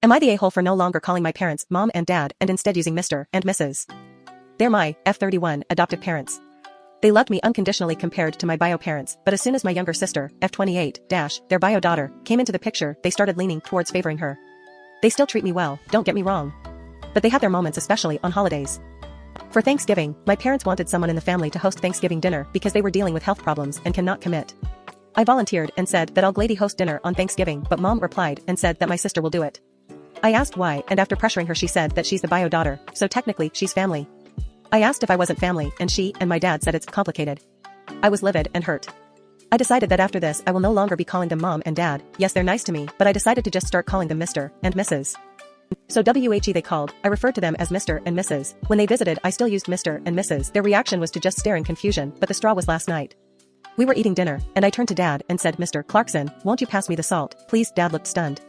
Am I the a-hole for no longer calling my parents mom and dad and instead using Mr. and Mrs.? They're my F31 adoptive parents. They loved me unconditionally compared to my bio parents, but as soon as my younger sister, F28, their bio daughter, came into the picture, they started leaning towards favoring her. They still treat me well, don't get me wrong. But they have their moments, especially on holidays. For Thanksgiving, my parents wanted someone in the family to host Thanksgiving dinner because they were dealing with health problems and cannot commit. I volunteered and said that I'll gladly host dinner on Thanksgiving, but mom replied and said that my sister will do it. I asked why, and after pressuring her she said that she's the bio daughter, so technically she's family. I asked if I wasn't family, and she and my dad said it's complicated. I was livid and hurt. I decided that after this I will no longer be calling them mom and dad. Yes, they're nice to me, but I decided to just start calling them Mr. and Mrs. So WHE they called, I referred to them as Mr. and Mrs. When they visited I still used Mr. and Mrs. Their reaction was to just stare in confusion, but the straw was last night. We were eating dinner, and I turned to Dad and said, Mr. Clarkson, won't you pass me the salt, please? Dad looked stunned.